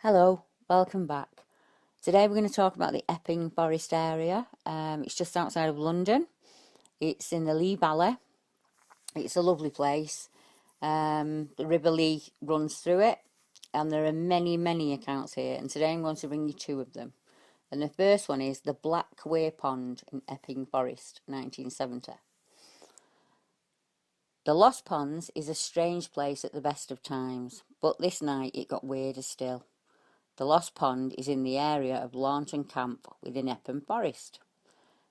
Hello, welcome back. Today we're going to talk about the Epping Forest area. It's just outside of London. It's in the Lee Valley. It's a lovely place. The River Lee runs through it, and there are many accounts here. And today I'm going to bring you two of them. And the first one is the Black Weir Pond in Epping Forest, 1970. The Lost Ponds is a strange place at the best of times, but this night it got weirder still. The Lost Pond is in the area of Launton Camp within Epping Forest.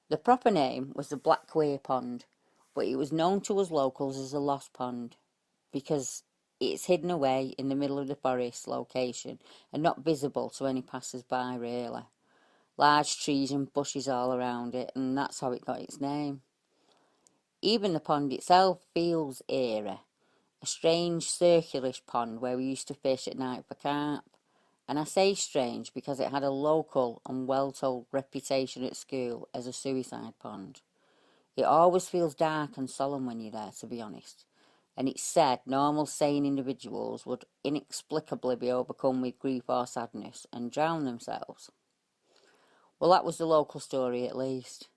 The proper name was the Black Weir Pond, but it was known to us locals as the Lost Pond because it's hidden away in the middle of the forest location and not visible to any passers-by really. Large trees and bushes all around it, and that's how it got its name. Even the pond itself feels eerie, a strange circular pond where we used to fish at night for carp. And I say strange because it had a local and well-told reputation at school as a suicide pond. It always feels dark and solemn when you're there, to be honest. And it's said normal sane individuals would inexplicably be overcome with grief or sadness and drown themselves. Well, that was the local story at least.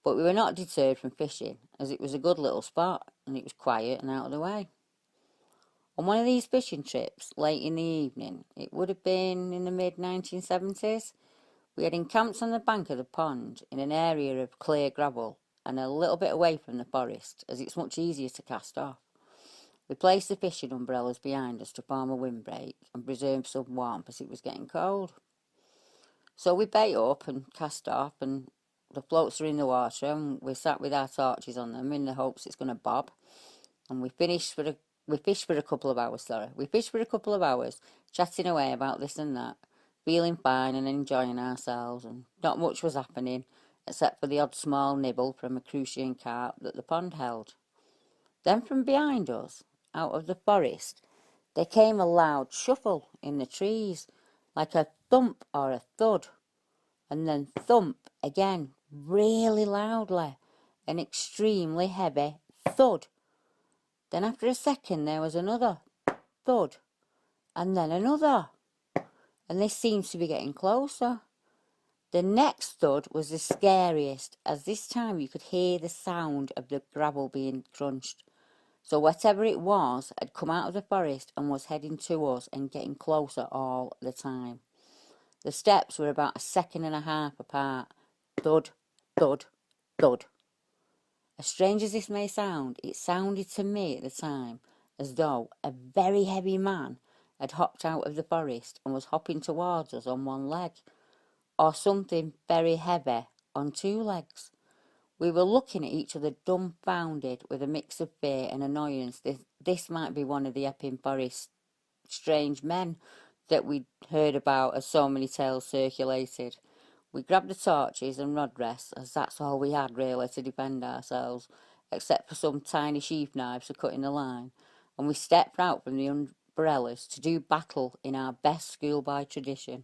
But we were not deterred from fishing, as it was a good little spot and it was quiet and out of the way. On one of these fishing trips, late in the evening, it would have been in the mid-1970s, we had encamped on the bank of the pond in an area of clear gravel and a little bit away from the forest, as it's much easier to cast off. We placed the fishing umbrellas behind us to form a windbreak and preserve some warmth as it was getting cold. So we bait up and cast off, and the floats are in the water, and we sat with our torches on them in the hopes it's going to bob. And we fished for a couple of hours, We fished for a couple of hours, chatting away about this and that, feeling fine and enjoying ourselves, and not much was happening, except for the odd small nibble from a crucian carp that the pond held. Then from behind us, out of the forest, there came a loud shuffle in the trees, like a thump or a thud, and then thump again, really loudly, an extremely heavy thud. Then after a second there was another thud, and then another, and this seems to be getting closer. The next thud was the scariest, as this time you could hear the sound of the gravel being crunched. So whatever it was had come out of the forest and was heading to us and getting closer all the time. The steps were about a second and a half apart. Thud, thud, thud. As strange as this may sound, it sounded to me at the time as though a very heavy man had hopped out of the forest and was hopping towards us on one leg, or something very heavy on two legs. We were looking at each other dumbfounded with a mix of fear and annoyance. This might be one of the Epping Forest strange men that we'd heard about as so many tales circulated. We grabbed the torches and rod rests, as that's all we had really to defend ourselves, except for some tiny sheath knives for cutting the line, and we stepped out from the umbrellas to do battle in our best schoolboy tradition.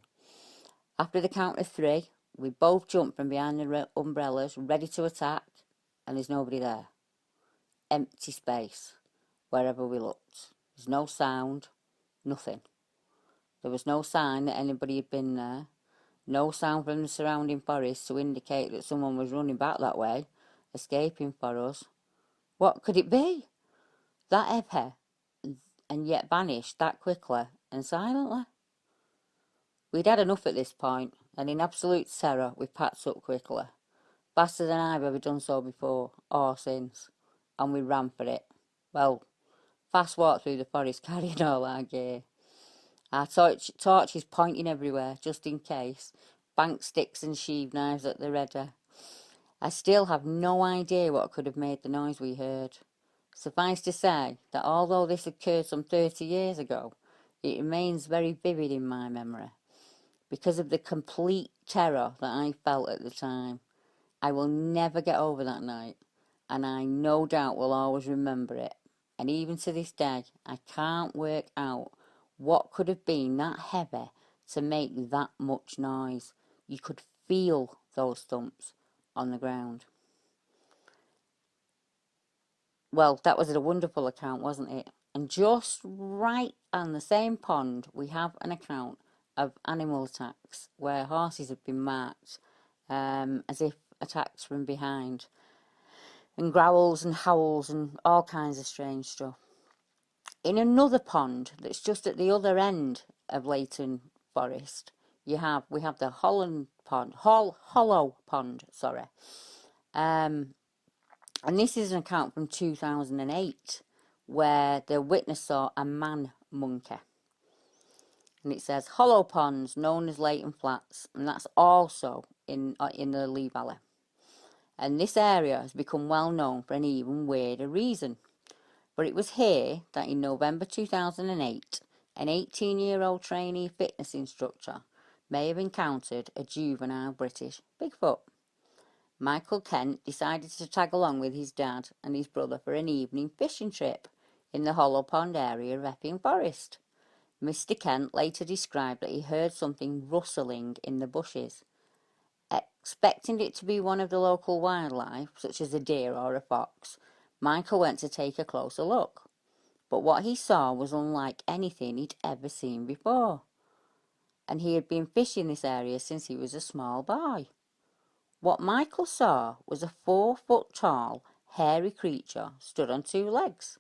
After the count of three, we both jumped from behind the umbrellas, ready to attack, and there's nobody there. Empty space, wherever we looked. There's no sound, nothing. There was no sign that anybody had been there. No sound from the surrounding forest to indicate that someone was running back that way, escaping for us. What could it be? That heavy, and yet vanished that quickly and silently. We'd had enough at this point, and in absolute terror we packed up quickly, faster than I've ever done so before, or since, and we ran for it. Well, fast walk through the forest carrying all our gear. Our torches pointing everywhere, just in case, bank sticks and sheave knives at the ready. I still have no idea what could have made the noise we heard. Suffice to say that although this occurred some 30 years ago, it remains very vivid in my memory because of the complete terror that I felt at the time. I will never get over that night, and I no doubt will always remember it. And even to this day, I can't work out what could have been that heavy to make that much noise. You could feel those thumps on the ground. Well, that was a wonderful account, wasn't it? And just right on the same pond, we have an account of animal attacks where horses have been marked as if attacks from behind, and growls and howls and all kinds of strange stuff. In another pond that's just at the other end of Leighton Forest, we have the Hollow Pond, sorry. And this is an account from 2008 where the witness saw a man monkey. And it says Hollow Ponds, known as Leighton Flats, and that's also in the Lee Valley. And this area has become well known for an even weirder reason. But it was here that in November 2008, an 18-year-old trainee fitness instructor may have encountered a juvenile British Bigfoot. Michael Kent decided to tag along with his dad and his brother for an evening fishing trip in the Hollow Pond area of Epping Forest. Mr. Kent later described that he heard something rustling in the bushes. Expecting it to be one of the local wildlife, such as a deer or a fox, Michael went to take a closer look. But what he saw was unlike anything he'd ever seen before. And he had been fishing this area since he was a small boy. What Michael saw was a 4-foot-tall, hairy creature stood on 2 legs.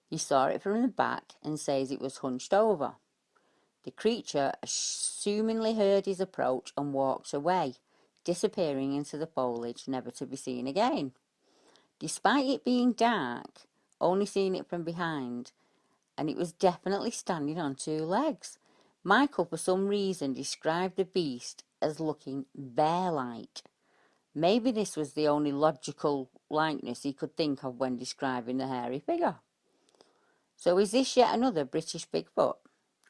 He saw it from the back and says it was hunched over. The creature assumingly heard his approach and walked away, disappearing into the foliage, never to be seen again. Despite it being dark, only seeing it from behind, and it was definitely standing on 2 legs. Michael, for some reason, described the beast as looking bear-like. Maybe this was the only logical likeness he could think of when describing the hairy figure. So is this yet another British Bigfoot?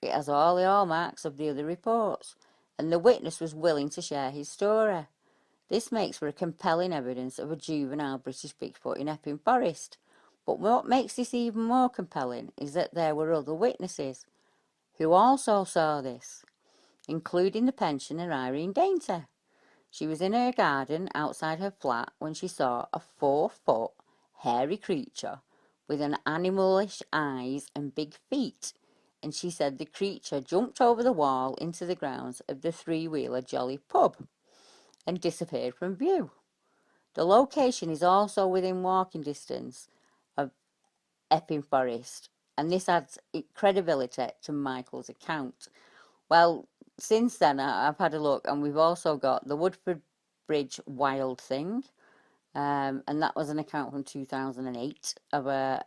It has all the hallmarks of the other reports, and the witness was willing to share his story. This makes for a compelling evidence of a juvenile British Bigfoot in Epping Forest. But what makes this even more compelling is that there were other witnesses who also saw this, including the pensioner Irene Dainty. She was in her garden outside her flat when she saw a 4-foot, hairy creature with an animalish eyes and big feet, and she said the creature jumped over the wall into the grounds of the 3-wheeler Jolly pub and disappeared from view. The location is also within walking distance of Epping Forest, and this adds credibility to Michael's account. Well, since then I've had a look, and we've also got the Woodford Bridge Wild Thing, and that was an account from 2008 of a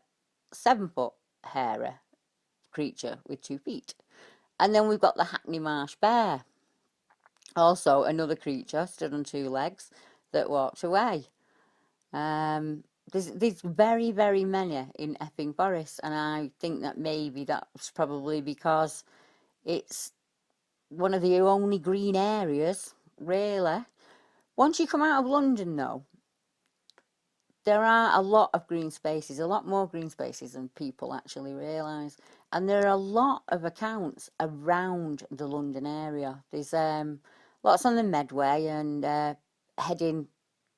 7-foot hairy creature with 2 feet. And then we've got the Hackney Marsh Bear, also another creature stood on 2 legs that walked away. There's very, very many in Epping Forest, and I think that maybe that's probably because it's one of the only green areas, really. Once you come out of London, though, there are a lot of green spaces, a lot more green spaces than people actually realise. And there are a lot of accounts around the London area. There's lots on the Medway, and heading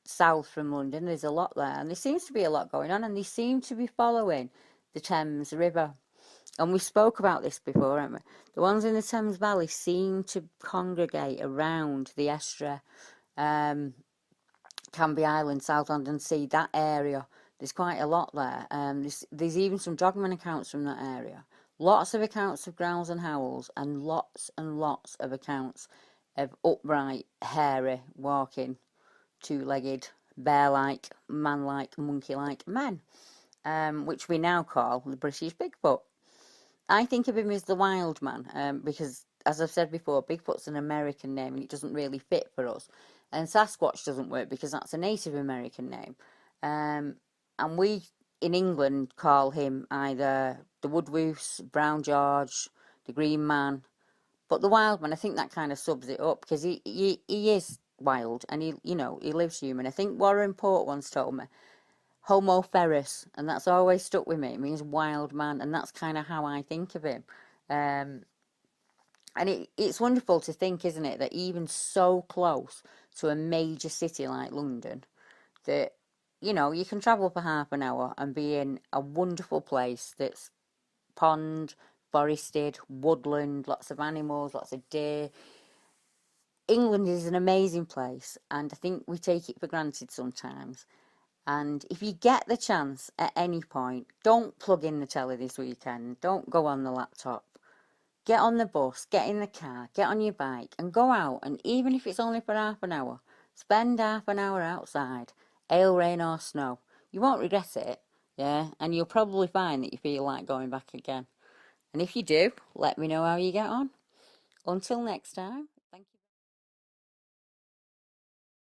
south from London, there's a lot there. And there seems to be a lot going on, and they seem to be following the Thames River. And we spoke about this before, haven't we? The ones in the Thames Valley seem to congregate around the estuary, Canby Island, South London Sea, that area. There's quite a lot there. There's even some dogman accounts from that area. Lots of accounts of growls and howls, and lots of accounts of upright, hairy, walking, 2-legged, bear-like, man-like, monkey-like men, which we now call the British Bigfoot. I think of him as the wild man, because, as I've said before, Bigfoot's an American name and it doesn't really fit for us. And Sasquatch doesn't work because that's a Native American name. And we, in England, call him either the Woodwoose, Brown George, the Green Man. But the wild man, I think that kind of subs it up, because he is wild, and he lives human. I think Warren Port once told me, Homo ferus, and that's always stuck with me. It means wild man, and that's kind of how I think of him. And it's wonderful to think, isn't it, that even so close to a major city like London, that, you can travel for half an hour and be in a wonderful place that's pond, forested, woodland, lots of animals, lots of deer. England is an amazing place, and I think we take it for granted sometimes. And if you get the chance at any point, don't plug in the telly this weekend. Don't go on the laptop. Get on the bus, get in the car, get on your bike and go out. And even if it's only for half an hour, spend half an hour outside, hail, rain or snow. You won't regret it, yeah? And you'll probably find that you feel like going back again. And if you do, let me know how you get on. Until next time.